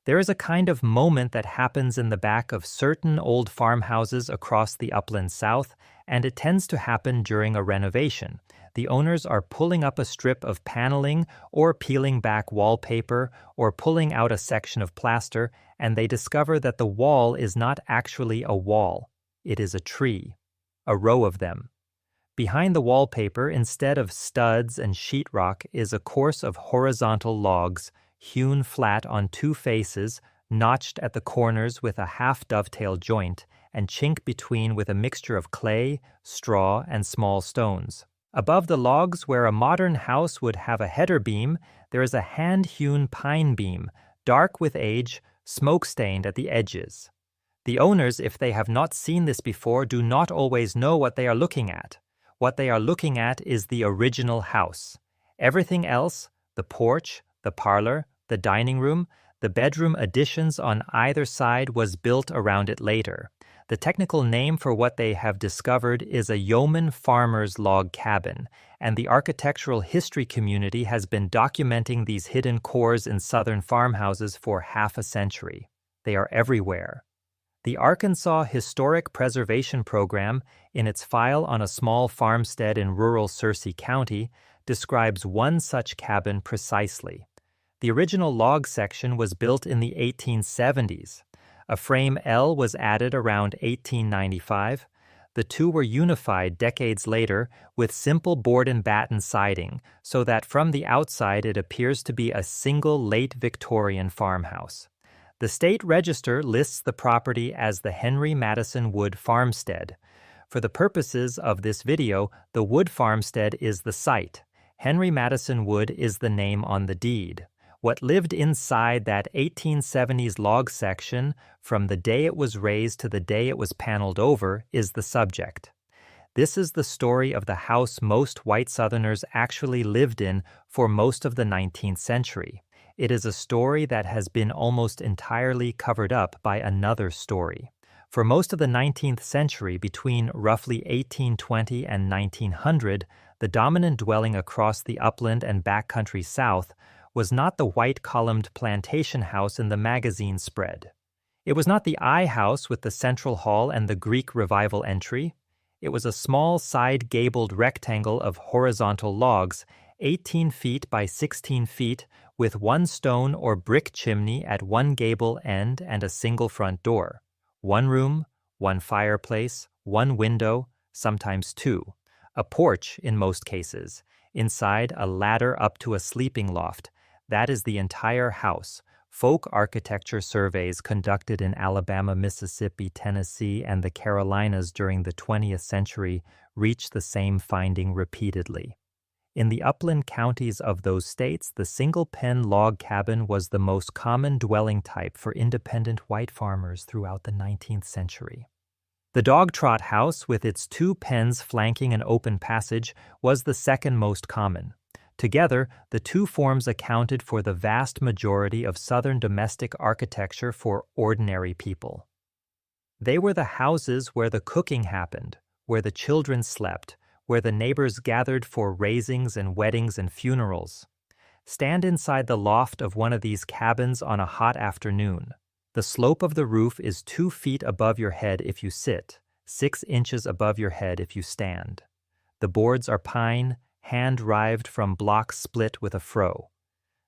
There is a kind of moment that happens in the back of certain old farmhouses across the upland South, and it tends to happen during a renovation. The owners are pulling up a strip of paneling or peeling back wallpaper or pulling out a section of plaster, and they discover that the wall is not actually a wall. It is a tree, a row of them. Behind the wallpaper, instead of studs and sheetrock, is a course of horizontal logs, hewn flat on two faces, notched at the corners with a half-dovetail joint, and chink between with a mixture of clay, straw, and small stones. Above the logs, where a modern house would have a header beam, there is a hand-hewn pine beam, dark with age, smoke-stained at the edges. The owners, if they have not seen this before, do not always know what they are looking at. What they are looking at is the original house. Everything else, the porch, the parlor, the dining room, the bedroom additions on either side, was built around it later. The technical name for what they have discovered is a Yeoman Farmer's log cabin, and the architectural history community has been documenting these hidden cores in southern farmhouses for half a century. They are everywhere. The Arkansas Historic Preservation Program, in its file on a small farmstead in rural Searcy County, describes one such cabin precisely. The original log section was built in the 1870s. A frame L was added around 1895. The two were unified decades later with simple board and batten siding, so that from the outside it appears to be a single late Victorian farmhouse. The state register lists the property as the Henry Madison Wood Farmstead. For the purposes of this video, the Wood Farmstead is the site. Henry Madison Wood is the name on the deed. What lived inside that 1870s log section from the day it was raised to the day it was paneled over is the subject. This is the story of the house most white Southerners actually lived in for most of the 19th century. It is a story that has been almost entirely covered up by another story. For most of the 19th century, between roughly 1820 and 1900, the dominant dwelling across the upland and backcountry South was not the white-columned plantation house in the magazine spread. It was not the I house with the central hall and the Greek Revival entry. It was a small side-gabled rectangle of horizontal logs, 18 feet by 16 feet, with one stone or brick chimney at one gable end and a single front door. One room, one fireplace, one window, sometimes two. A porch in most cases. Inside, a ladder up to a sleeping loft. That is the entire house. Folk architecture surveys conducted in Alabama, Mississippi, Tennessee, and the Carolinas during the 20th century reach the same finding repeatedly. In the upland counties of those states, the single-pen log cabin was the most common dwelling type for independent white farmers throughout the 19th century. The dog trot house, with its two pens flanking an open passage, was the second most common. Together, the two forms accounted for the vast majority of Southern domestic architecture for ordinary people. They were the houses where the cooking happened, where the children slept, where the neighbors gathered for raisings and weddings and funerals. Stand inside the loft of one of these cabins on a hot afternoon. The slope of the roof is 2 feet above your head if you sit, 6 inches above your head if you stand. The boards are pine, hand-rived from blocks split with a froe.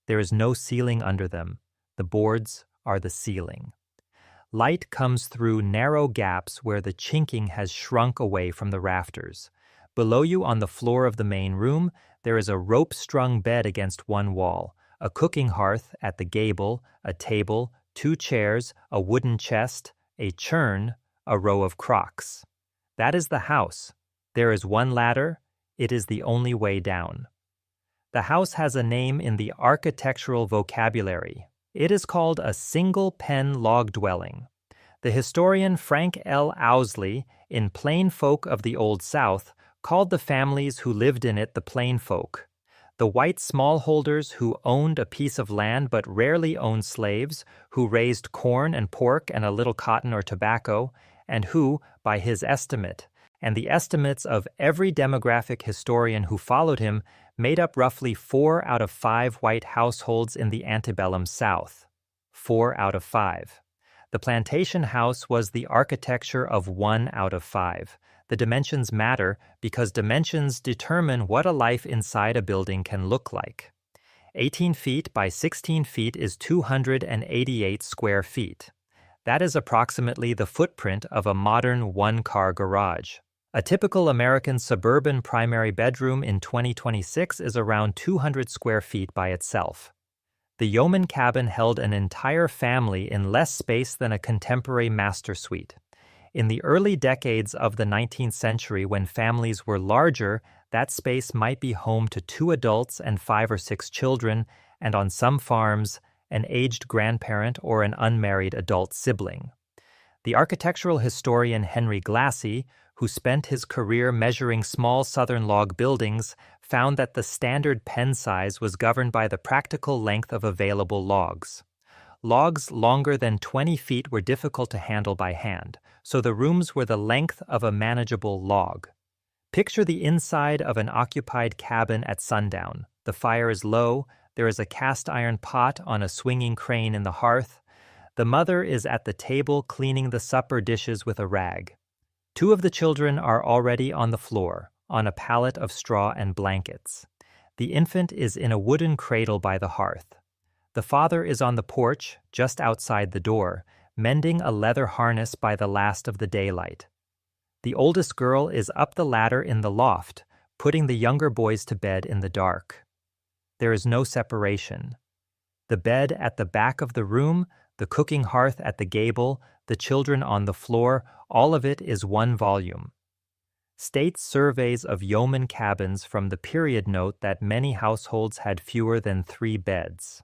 There is no ceiling under them. The boards are the ceiling. Light comes through narrow gaps where the chinking has shrunk away from the rafters. Below you on the floor of the main room, there is a rope-strung bed against one wall, a cooking hearth at the gable, a table, 2 chairs, a wooden chest, a churn, a row of crocks. That is the house. There is one ladder. It is the only way down. The house has a name in the architectural vocabulary. It is called a single-pen log dwelling. The historian Frank L. Owsley, in Plain Folk of the Old South, called the families who lived in it the plain folk. The white smallholders who owned a piece of land but rarely owned slaves, who raised corn and pork and a little cotton or tobacco, and who, by his estimate, and the estimates of every demographic historian who followed him, made up roughly 4 out of 5 white households in the antebellum South. 4 out of 5. The plantation house was the architecture of 1 out of 5. The dimensions matter because dimensions determine what a life inside a building can look like. 18 feet by 16 feet is 288 square feet. That is approximately the footprint of a modern one-car garage. A typical American suburban primary bedroom in 2026 is around 200 square feet by itself. The Yeoman cabin held an entire family in less space than a contemporary master suite. In the early decades of the 19th century, when families were larger, that space might be home to 2 adults and 5 or 6 children, and on some farms, an aged grandparent or an unmarried adult sibling. The architectural historian Henry Glassy, who spent his career measuring small southern log buildings, found that the standard pen size was governed by the practical length of available logs. Logs longer than 20 feet were difficult to handle by hand, so the rooms were the length of a manageable log. Picture the inside of an occupied cabin at sundown. The fire is low, there is a cast iron pot on a swinging crane in the hearth. The mother is at the table cleaning the supper dishes with a rag. 2 of the children are already on the floor, on a pallet of straw and blankets. The infant is in a wooden cradle by the hearth. The father is on the porch, just outside the door, mending a leather harness by the last of the daylight. The oldest girl is up the ladder in the loft, putting the younger boys to bed in the dark. There is no separation. The bed at the back of the room, the cooking hearth at the gable, the children on the floor, all of it is one volume. State surveys of yeoman cabins from the period note that many households had fewer than 3 beds.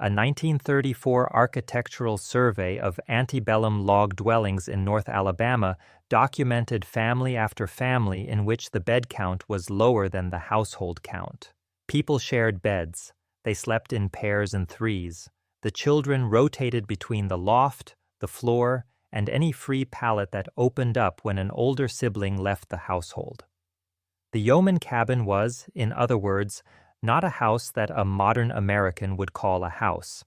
A 1934 architectural survey of antebellum log dwellings in North Alabama documented family after family in which the bed count was lower than the household count. People shared beds. They slept in pairs and threes. The children rotated between the loft, the floor, and any free pallet that opened up when an older sibling left the household. The yeoman cabin was, in other words, not a house that a modern American would call a house.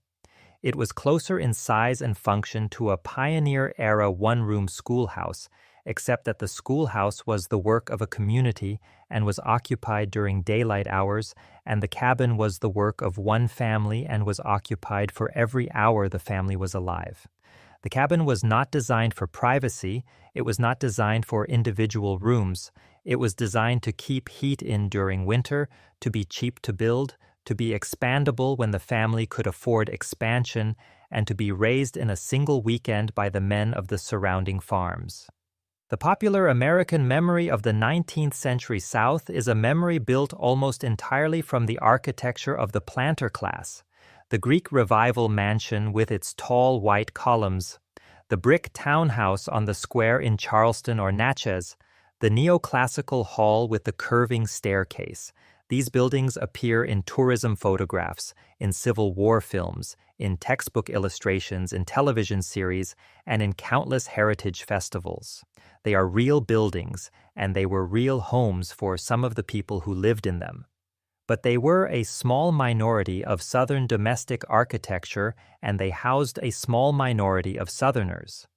It was closer in size and function to a pioneer-era one-room schoolhouse, except that the schoolhouse was the work of a community and was occupied during daylight hours, and the cabin was the work of one family and was occupied for every hour the family was alive. The cabin was not designed for privacy, it was not designed for individual rooms, it was designed to keep heat in during winter, to be cheap to build, to be expandable when the family could afford expansion, and to be raised in a single weekend by the men of the surrounding farms. The popular American memory of the 19th century South is a memory built almost entirely from the architecture of the planter class. The Greek Revival mansion with its tall white columns, the brick townhouse on the square in Charleston or Natchez, the neoclassical hall with the curving staircase. These buildings appear in tourism photographs, in Civil War films, in textbook illustrations, in television series, and in countless heritage festivals. They are real buildings, and they were real homes for some of the people who lived in them. But they were a small minority of Southern domestic architecture, and they housed a small minority of Southerners.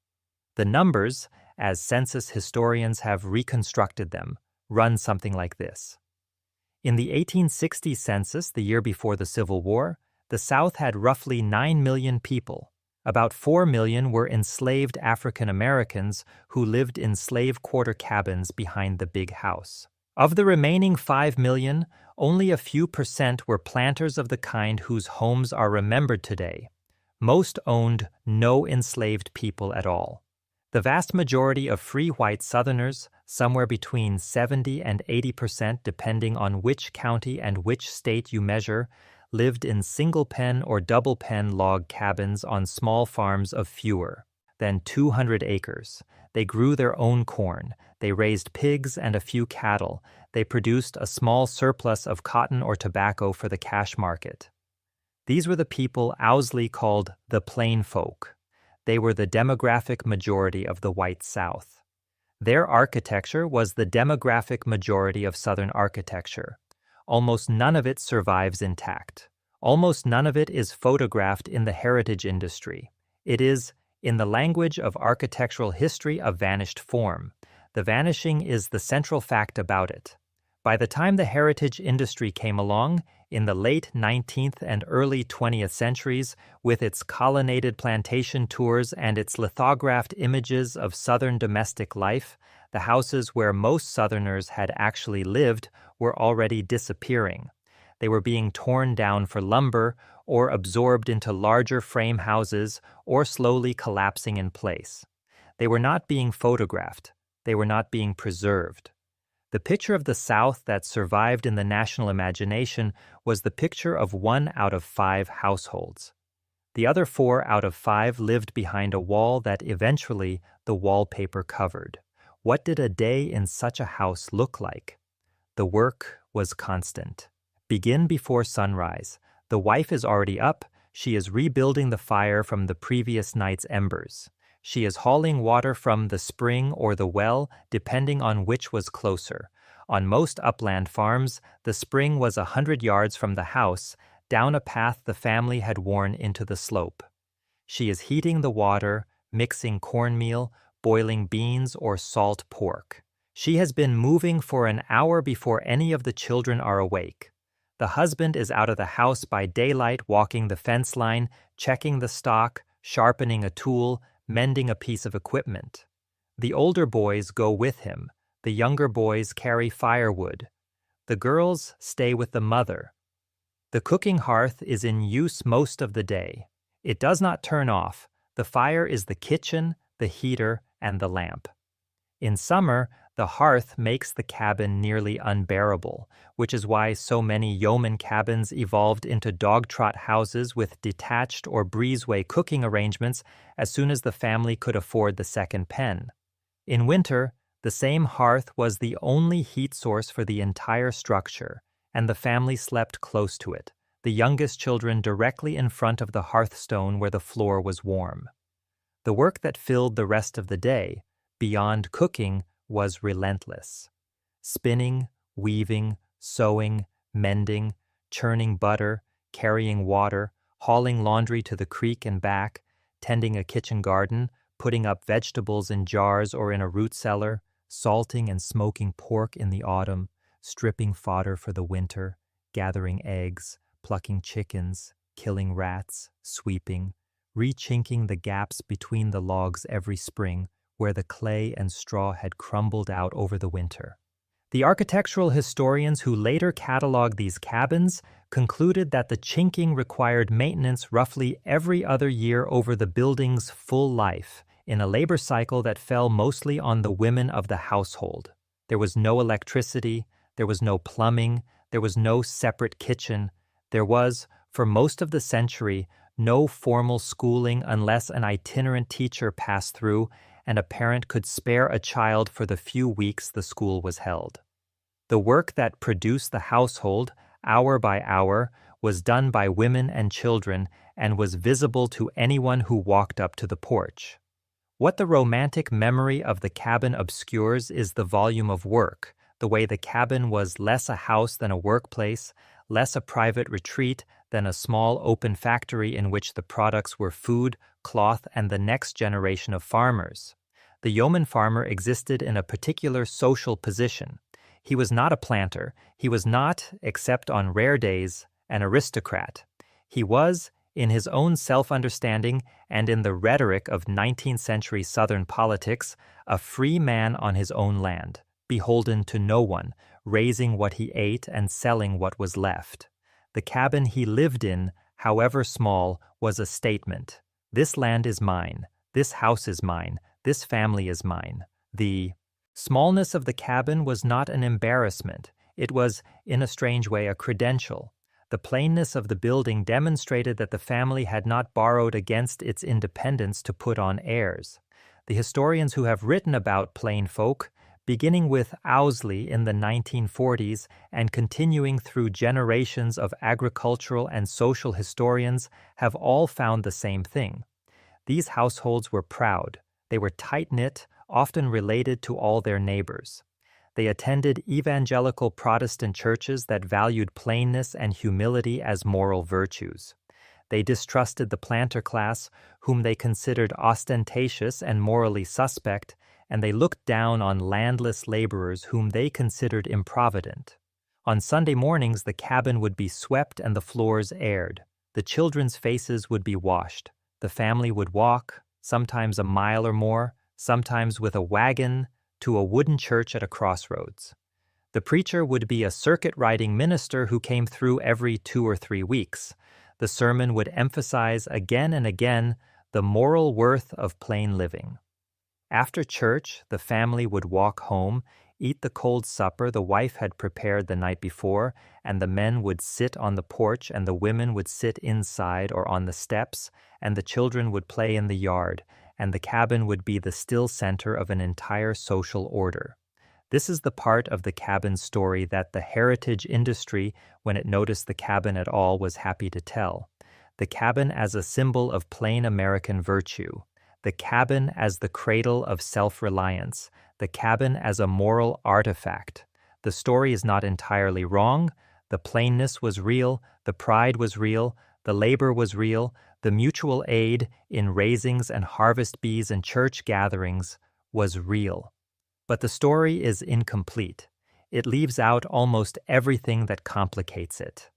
The numbers, as census historians have reconstructed them, run something like this. In the 1860 census, the year before the Civil War, the South had roughly 9 million people. About 4 million were enslaved African Americans who lived in slave quarter cabins behind the big house. Of the remaining 5 million, only a few percent were planters of the kind whose homes are remembered today. Most owned no enslaved people at all. The vast majority of free white Southerners, somewhere between 70 and 80% depending on which county and which state you measure, lived in single-pen or double-pen log cabins on small farms of fewer than 200 acres. They grew their own corn, they raised pigs and a few cattle, they produced a small surplus of cotton or tobacco for the cash market. These were the people Owsley called the plain folk. They were the demographic majority of the white South. Their architecture was the demographic majority of Southern architecture. Almost none of it survives intact. Almost none of it is photographed in the heritage industry. It is, in the language of architectural history, a vanished form. The vanishing is the central fact about it. By the time the heritage industry came along, in the late 19th and early 20th centuries, with its colonnaded plantation tours and its lithographed images of Southern domestic life, the houses where most Southerners had actually lived were already disappearing. They were being torn down for lumber, or absorbed into larger frame houses, or slowly collapsing in place. They were not being photographed. They were not being preserved. The picture of the South that survived in the national imagination was the picture of 1 out of 5 households. The other 4 out of 5 lived behind a wall that eventually the wallpaper covered. What did a day in such a house look like? The work was constant. Begin before sunrise. The wife is already up. She is rebuilding the fire from the previous night's embers. She is hauling water from the spring or the well, depending on which was closer. On most upland farms, the spring was 100 yards from the house, down a path the family had worn into the slope. She is heating the water, mixing cornmeal, boiling beans or salt pork. She has been moving for an hour before any of the children are awake. The husband is out of the house by daylight, walking the fence line, checking the stock, sharpening a tool, mending a piece of equipment. The older boys go with him. The younger boys carry firewood. The girls stay with the mother. The cooking hearth is in use most of the day. It does not turn off. The fire is the kitchen, the heater, and the lamp. In summer, the hearth makes the cabin nearly unbearable, which is why so many yeoman cabins evolved into dog-trot houses with detached or breezeway cooking arrangements as soon as the family could afford the second pen. In winter, the same hearth was the only heat source for the entire structure, and the family slept close to it, the youngest children directly in front of the hearthstone where the floor was warm. The work that filled the rest of the day, beyond cooking, was relentless. Spinning, weaving, sewing, mending, churning butter, carrying water, hauling laundry to the creek and back, tending a kitchen garden, putting up vegetables in jars or in a root cellar, salting and smoking pork in the autumn, stripping fodder for the winter, gathering eggs, plucking chickens, killing rats, sweeping, rechinking the gaps between the logs every spring, where the clay and straw had crumbled out over the winter. The architectural historians who later cataloged these cabins concluded that the chinking required maintenance roughly every other year over the building's full life, in a labor cycle that fell mostly on the women of the household. There was no electricity, there was no plumbing, there was no separate kitchen. There was, for most of the century, no formal schooling unless an itinerant teacher passed through and a parent could spare a child for the few weeks the school was held. The work that produced the household, hour by hour, was done by women and children and was visible to anyone who walked up to the porch. What the romantic memory of the cabin obscures is the volume of work, the way the cabin was less a house than a workplace, less a private retreat than a small open factory in which the products were food, cloth, and the next generation of farmers. The yeoman farmer existed in a particular social position. He was not a planter. He was not, except on rare days, an aristocrat. He was, in his own self-understanding and in the rhetoric of 19th century Southern politics, a free man on his own land, beholden to no one, raising what he ate and selling what was left. The cabin he lived in, however small, was a statement. This land is mine. This house is mine. This family is mine. The smallness of the cabin was not an embarrassment. It was, in a strange way, a credential. The plainness of the building demonstrated that the family had not borrowed against its independence to put on airs. The historians who have written about plain folk, beginning with Owsley in the 1940s and continuing through generations of agricultural and social historians, have all found the same thing. These households were proud. They were tight-knit, often related to all their neighbors. They attended evangelical Protestant churches that valued plainness and humility as moral virtues. They distrusted the planter class, whom they considered ostentatious and morally suspect, and they looked down on landless laborers whom they considered improvident. On Sunday mornings, the cabin would be swept and the floors aired. The children's faces would be washed. The family would walk, sometimes a mile or more, sometimes with a wagon, to a wooden church at a crossroads. The preacher would be a circuit-riding minister who came through every 2 or 3 weeks. The sermon would emphasize again and again the moral worth of plain living. After church, the family would walk home, eat the cold supper the wife had prepared the night before, and the men would sit on the porch and the women would sit inside or on the steps, and the children would play in the yard, and the cabin would be the still center of an entire social order. This is the part of the cabin story that the heritage industry, when it noticed the cabin at all, was happy to tell. The cabin as a symbol of plain American virtue. The cabin as the cradle of self-reliance. The cabin as a moral artifact. The story is not entirely wrong. The plainness was real. The pride was real. The labor was real. The mutual aid in raisings and harvest bees and church gatherings was real. But the story is incomplete. It leaves out almost everything that complicates it.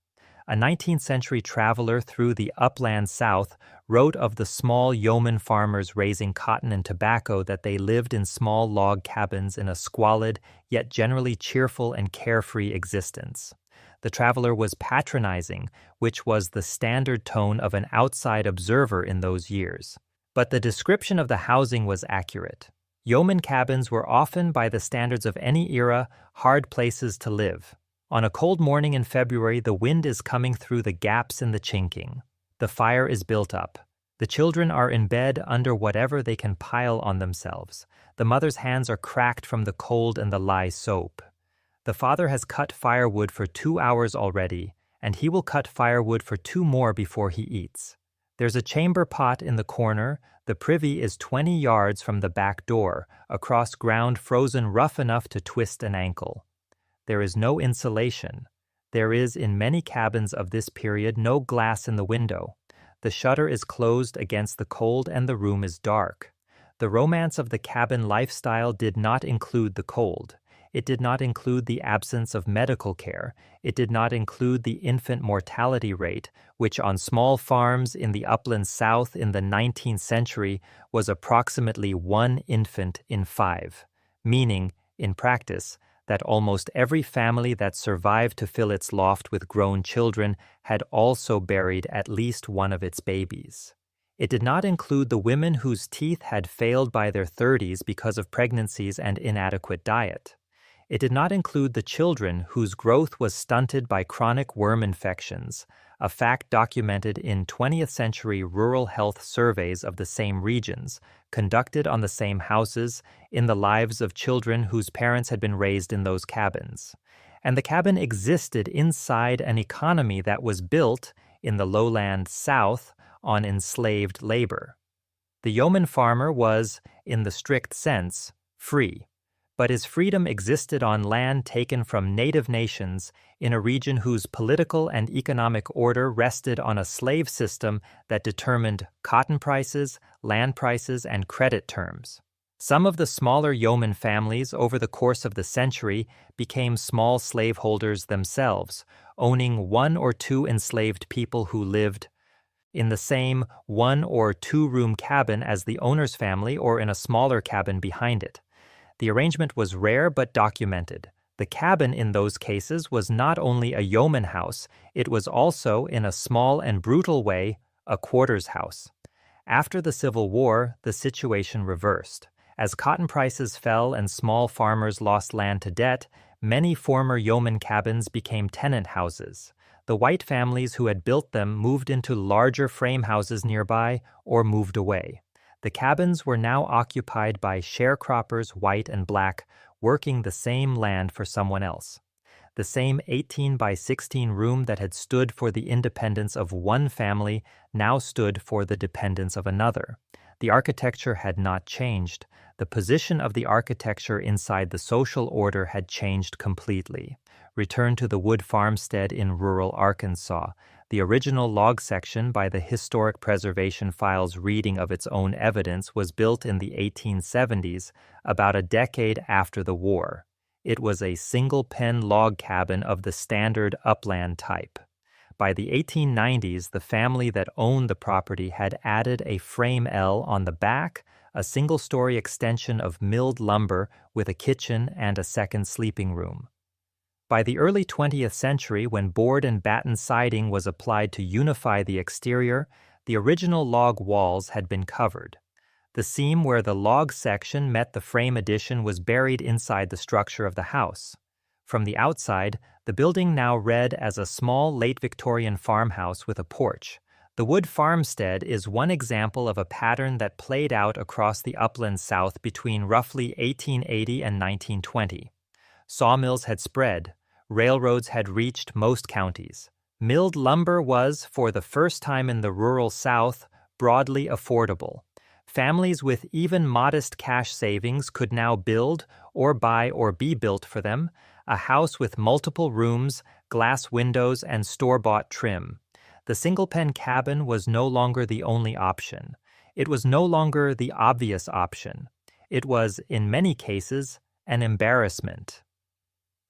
A 19th century traveler through the upland South wrote of the small yeoman farmers raising cotton and tobacco that they lived in small log cabins in a squalid yet generally cheerful and carefree existence. The traveler was patronizing, which was the standard tone of an outside observer in those years. But the description of the housing was accurate. Yeoman cabins were often, by the standards of any era, hard places to live. On a cold morning in February, the wind is coming through the gaps in the chinking. The fire is built up. The children are in bed under whatever they can pile on themselves. The mother's hands are cracked from the cold and the lye soap. The father has cut firewood for 2 hours already, and he will cut firewood for 2 more before he eats. There's a chamber pot in the corner. The privy is 20 yards from the back door, across ground frozen rough enough to twist an ankle. There is no insulation. There is, in many cabins of this period, no glass in the window. The shutter is closed against the cold and the room is dark. The romance of the cabin lifestyle did not include the cold. It did not include the absence of medical care. It did not include the infant mortality rate, which on small farms in the upland South in the 19th century was approximately 1 infant in 5, meaning, in practice, that almost every family that survived to fill its loft with grown children had also buried at least one of its babies. It did not include the women whose teeth had failed by their 30s because of pregnancies and inadequate diet. It did not include the children whose growth was stunted by chronic worm infections, a fact documented in 20th century rural health surveys of the same regions, conducted on the same houses, in the lives of children whose parents had been raised in those cabins. And the cabin existed inside an economy that was built, in the lowland South, on enslaved labor. The yeoman farmer was, in the strict sense, free. But his freedom existed on land taken from native nations in a region whose political and economic order rested on a slave system that determined cotton prices, land prices, and credit terms. Some of the smaller yeoman families over the course of the century became small slaveholders themselves, owning 1 or 2 enslaved people who lived in the same 1 or 2 room cabin as the owner's family or in a smaller cabin behind it. The arrangement was rare but documented. The cabin in those cases was not only a yeoman house, it was also, in a small and brutal way, a quarters house. After the Civil War, the situation reversed. As cotton prices fell and small farmers lost land to debt, many former yeoman cabins became tenant houses. The white families who had built them moved into larger frame houses nearby or moved away. The cabins were now occupied by sharecroppers, white and black, working the same land for someone else. The same 18 by 16 room that had stood for the independence of one family now stood for the dependence of another. The architecture had not changed. The position of the architecture inside the social order had changed completely. Return to the wood farmstead in rural Arkansas. The original log section, by the Historic Preservation File's reading of its own evidence, was built in the 1870s, about a decade after the war. It was a single-pen log cabin of the standard upland type. By the 1890s, the family that owned the property had added a frame L on the back, a single-story extension of milled lumber with a kitchen and a second sleeping room. By the early 20th century, when board and batten siding was applied to unify the exterior, the original log walls had been covered. The seam where the log section met the frame addition was buried inside the structure of the house. From the outside, the building now read as a small late Victorian farmhouse with a porch. The wood farmstead is one example of a pattern that played out across the upland South between roughly 1880 and 1920. Sawmills had spread. Railroads had reached most counties. Milled lumber was, for the first time in the rural South, broadly affordable. Families with even modest cash savings could now build, or buy or be built for them, a house with multiple rooms, glass windows, and store-bought trim. The single-pen cabin was no longer the only option. It was no longer the obvious option. It was, in many cases, an embarrassment.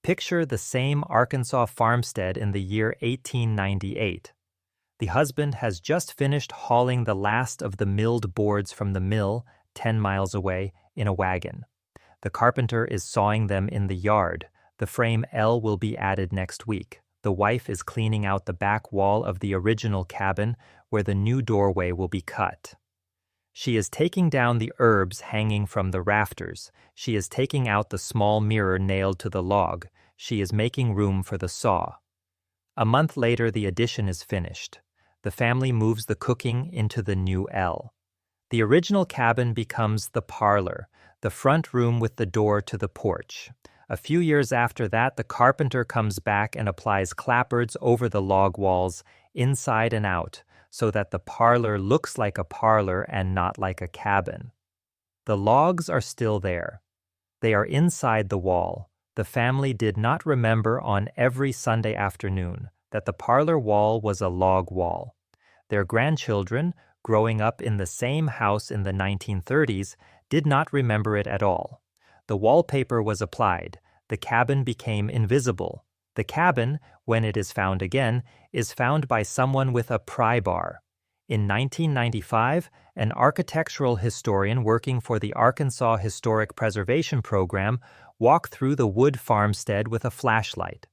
Picture the same Arkansas farmstead in the year 1898. The husband has just finished hauling the last of the milled boards from the mill, 10 miles away, in a wagon. The carpenter is sawing them in the yard. The frame L will be added next week. The wife is cleaning out the back wall of the original cabin where the new doorway will be cut. She is taking down the herbs hanging from the rafters. She is taking out the small mirror nailed to the log. She is making room for the saw. A month later, the addition is finished. The family moves the cooking into the new L. The original cabin becomes the parlor, the front room with the door to the porch. A few years after that, the carpenter comes back and applies clapboards over the log walls, inside and out, so that the parlor looks like a parlor and not like a cabin. The logs are still there. They are inside the wall. The family did not remember on every Sunday afternoon that the parlor wall was a log wall. Their grandchildren, growing up in the same house in the 1930s, did not remember it at all. The wallpaper was applied. The cabin became invisible. The cabin, when it is found again, is found by someone with a pry bar. In 1995, an architectural historian working for the Arkansas Historic Preservation Program walked through the wood farmstead with a flashlight.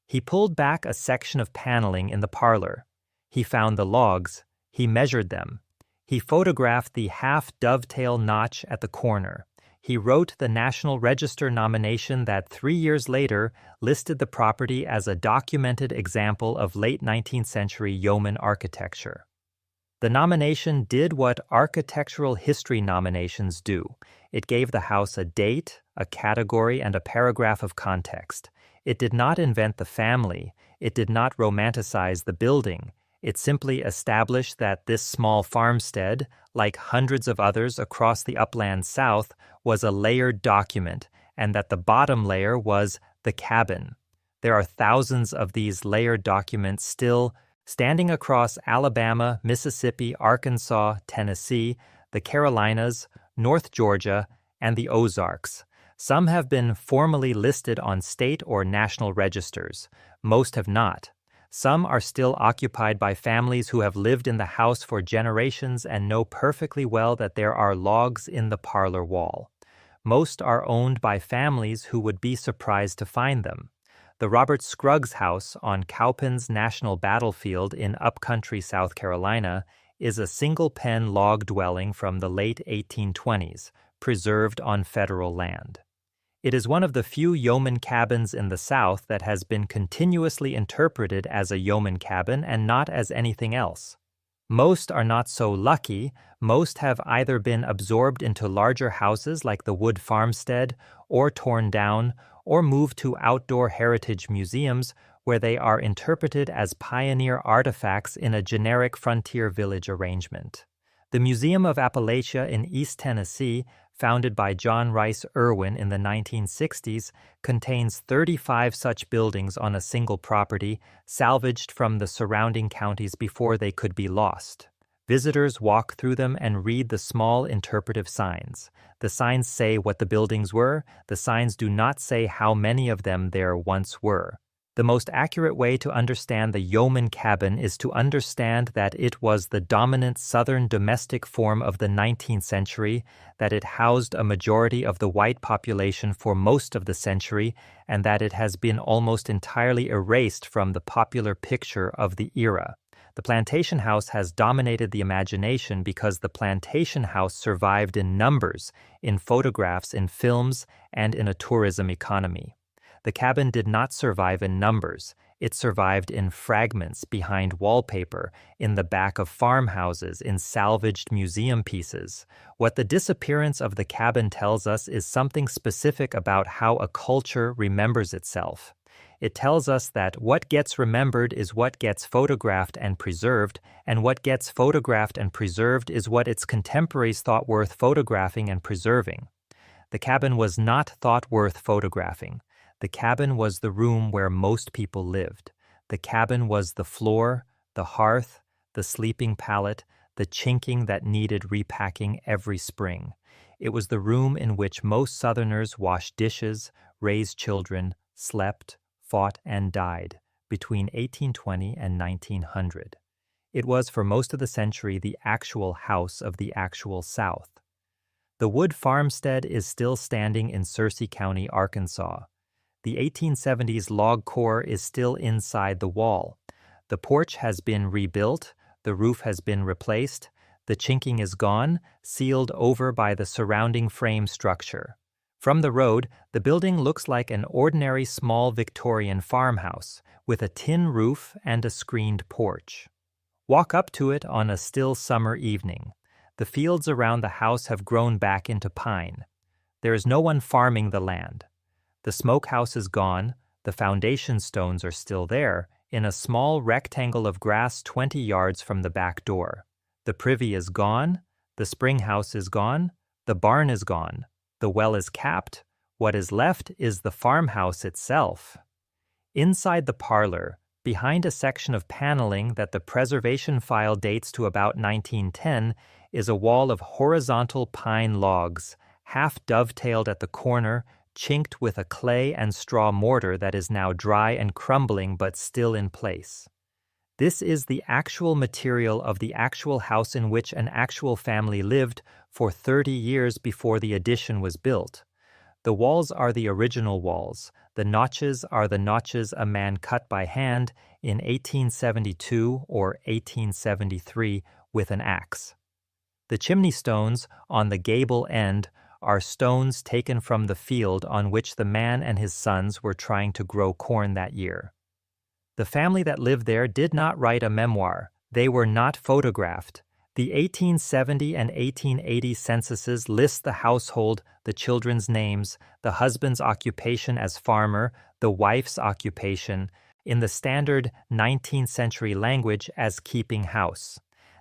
He pulled back a section of paneling in the parlor. He found the logs. He measured them. He photographed the half-dovetail notch at the corner. He wrote the National Register nomination that 3 years later listed the property as a documented example of late 19th century yeoman architecture. The nomination did what architectural history nominations do. It gave the house a date, a category, and a paragraph of context. It did not invent the family. It did not romanticize the building. It simply established that this small farmstead, like hundreds of others across the upland South, was a layered document, and that the bottom layer was the cabin. There are thousands of these layered documents still standing across Alabama, Mississippi, Arkansas, Tennessee, the Carolinas, North Georgia, and the Ozarks. Some have been formally listed on state or national registers. Most have not. Some are still occupied by families who have lived in the house for generations and know perfectly well that there are logs in the parlor wall. Most are owned by families who would be surprised to find them. The Robert Scruggs House on Cowpens National Battlefield in upcountry South Carolina is a single-pen log dwelling from the late 1820s, preserved on federal land. It is one of the few yeoman cabins in the South that has been continuously interpreted as a yeoman cabin and not as anything else. Most are not so lucky. Most have either been absorbed into larger houses like the wood farmstead, or torn down, or moved to outdoor heritage museums where they are interpreted as pioneer artifacts in a generic frontier village arrangement. The Museum of Appalachia in East Tennessee, founded by John Rice Irwin in the 1960s, contains 35 such buildings on a single property, salvaged from the surrounding counties before they could be lost. Visitors walk through them and read the small interpretive signs. The signs say what the buildings were. The signs do not say how many of them there once were. The most accurate way to understand the yeoman cabin is to understand that it was the dominant southern domestic form of the 19th century, that it housed a majority of the white population for most of the century, and that it has been almost entirely erased from the popular picture of the era. The plantation house has dominated the imagination because the plantation house survived in numbers, in photographs, in films, and in a tourism economy. The cabin did not survive in numbers. It survived in fragments, behind wallpaper, in the back of farmhouses, in salvaged museum pieces. What the disappearance of the cabin tells us is something specific about how a culture remembers itself. It tells us that what gets remembered is what gets photographed and preserved, and what gets photographed and preserved is what its contemporaries thought worth photographing and preserving. The cabin was not thought worth photographing. The cabin was the room where most people lived. The cabin was the floor, the hearth, the sleeping pallet, the chinking that needed repacking every spring. It was the room in which most Southerners washed dishes, raised children, slept, fought, and died between 1820 and 1900. It was for most of the century the actual house of the actual South. The wood farmstead is still standing in Searcy County, Arkansas. The 1870s log core is still inside the wall. The porch has been rebuilt, the roof has been replaced, the chinking is gone, sealed over by the surrounding frame structure. From the road, the building looks like an ordinary small Victorian farmhouse, with a tin roof and a screened porch. Walk up to it on a still summer evening. The fields around the house have grown back into pine. There is no one farming the land. The smokehouse is gone, the foundation stones are still there, in a small rectangle of grass 20 yards from the back door. The privy is gone, the spring house is gone, the barn is gone, the well is capped. What is left is the farmhouse itself. Inside the parlor, behind a section of paneling that the preservation file dates to about 1910, is a wall of horizontal pine logs, half dovetailed at the corner, chinked with a clay and straw mortar that is now dry and crumbling but still in place. This is the actual material of the actual house in which an actual family lived for 30 years before the addition was built. The walls are the original walls. The notches are the notches a man cut by hand in 1872 or 1873 with an axe. The chimney stones on the gable end are stones taken from the field on which the man and his sons were trying to grow corn that year. The family that lived there did not write a memoir. They were not photographed. The 1870 and 1880 censuses list the household, the children's names, the husband's occupation as farmer, the wife's occupation, in the standard 19th century language as keeping house.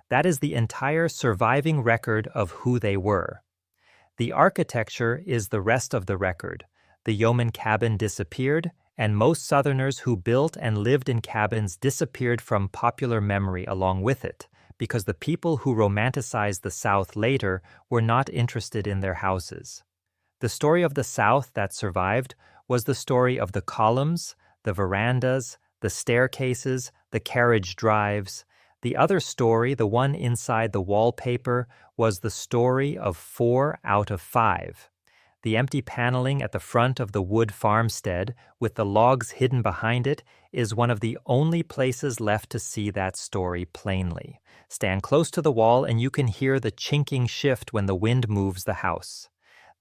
That is the entire surviving record of who they were. The architecture is the rest of the record. The yeoman cabin disappeared, and most Southerners who built and lived in cabins disappeared from popular memory along with it, because the people who romanticized the South later were not interested in their houses. The story of the South that survived was the story of the columns, the verandas, the staircases, the carriage drives. The other story, the one inside the wallpaper, was the story of 4 out of 5. The empty paneling at the front of the wood farmstead, with the logs hidden behind it, is one of the only places left to see that story plainly. Stand close to the wall and you can hear the chinking shift when the wind moves the house.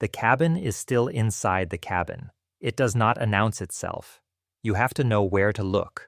The cabin is still inside the cabin. It does not announce itself. You have to know where to look.